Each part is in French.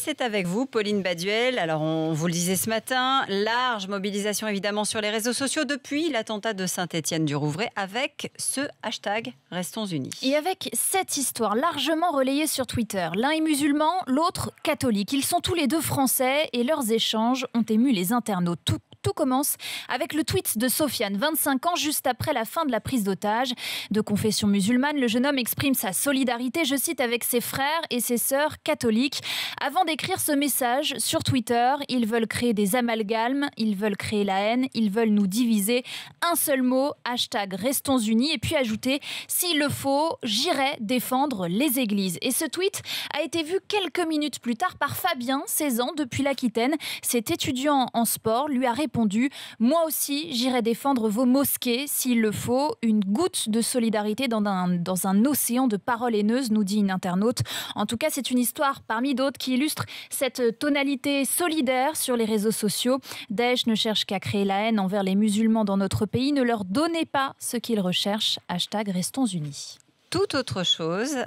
c'est avec vous, Pauline Baduel. Alors, on vous le disait ce matin, large mobilisation évidemment sur les réseaux sociaux depuis l'attentat de Saint-Étienne-du-Rouvray avec ce hashtag Restons Unis. Et avec cette histoire largement relayée sur Twitter, l'un est musulman, l'autre catholique. Ils sont tous les deux français et leurs échanges ont ému les internautes. Tout commence avec le tweet de Sofiane, 25 ans, juste après la fin de la prise d'otage. De confession musulmane, le jeune homme exprime sa solidarité, je cite, avec ses frères et ses sœurs catholiques. Avant d'écrire ce message sur Twitter, ils veulent créer des amalgames, ils veulent créer la haine, ils veulent nous diviser. Un seul mot, hashtag Restons Unis, et puis ajouter, s'il le faut, j'irai défendre les églises. Et ce tweet a été vu quelques minutes plus tard par Fabien, 16 ans, depuis l'Aquitaine. Cet étudiant en sport lui a répondu « Moi aussi, j'irai défendre vos mosquées s'il le faut. » Une goutte de solidarité dans un océan de paroles haineuses, nous dit une internaute. En tout cas, c'est une histoire parmi d'autres qui illustre cette tonalité solidaire sur les réseaux sociaux. Daesh ne cherche qu'à créer la haine envers les musulmans dans notre pays. Ne leur donnez pas ce qu'ils recherchent. Hashtag Restons Unis. Tout autre chose,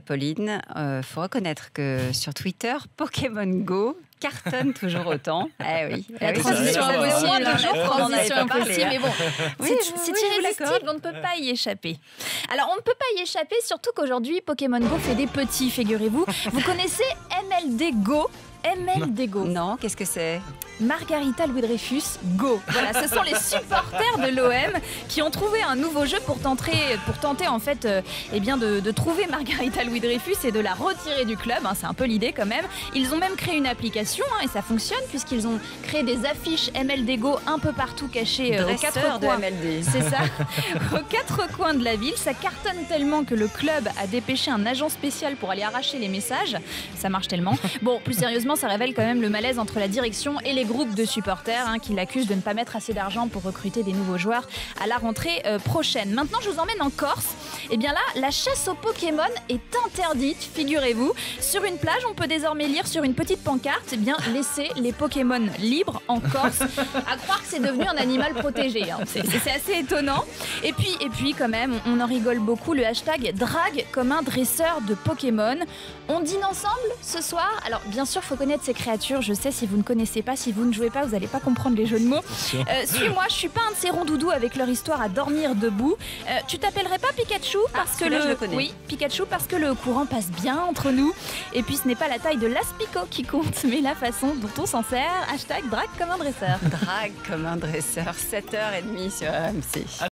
Pauline, faut reconnaître que sur Twitter, Pokémon Go cartonne toujours autant. Eh oui, la transition impossible, mais bon, oui, c'est irrésistible, on ne peut pas y échapper. Alors, on ne peut pas y échapper, surtout qu'aujourd'hui, Pokémon Go fait des petits, figurez-vous. Vous connaissez MLD Go ? MLD Go. Non, qu'est-ce que c'est ? Margarita Louis-Dreyfus Go. Voilà, ce sont les supporters de l'OM qui ont trouvé un nouveau jeu pour tenter en fait, de trouver Margarita Louis-Dreyfus et de la retirer du club. C'est un peu l'idée quand même. Ils ont même créé une application et ça fonctionne puisqu'ils ont créé des affiches MLD Go un peu partout cachées aux quatre coins. MLD. C'est ça, aux quatre coins de la ville. Ça cartonne tellement que le club a dépêché un agent spécial pour aller arracher les messages. Ça marche tellement. Bon, plus sérieusement, ça révèle quand même le malaise entre la direction et les groupes de supporters qui l'accusent de ne pas mettre assez d'argent pour recruter des nouveaux joueurs à la rentrée prochaine. Maintenant, je vous emmène en Corse. Et bien là, la chasse aux Pokémon est interdite, figurez-vous. Sur une plage, on peut désormais lire sur une petite pancarte, laissez les Pokémon libres en Corse. À croire que c'est devenu un animal protégé. C'est assez étonnant. Et puis, quand même, on en rigole beaucoup. Le hashtag drague comme un dresseur de Pokémon. On dîne ensemble ce soir. Alors, bien sûr, il faut connaître ces créatures. Je sais, si vous ne connaissez pas, si vous ne jouez pas, vous n'allez pas comprendre les jeux de mots. Suis-moi, je suis pas un de ces ronds-doudous avec leur histoire à dormir debout. Tu t'appellerais pas Pikachu parce que je le connais. Oui, Pikachu parce que le courant passe bien entre nous. Et puis ce n'est pas la taille de l'aspicot qui compte, mais la façon dont on s'en sert. Hashtag drague comme un dresseur. Drague comme un dresseur, 7h30 sur AMC.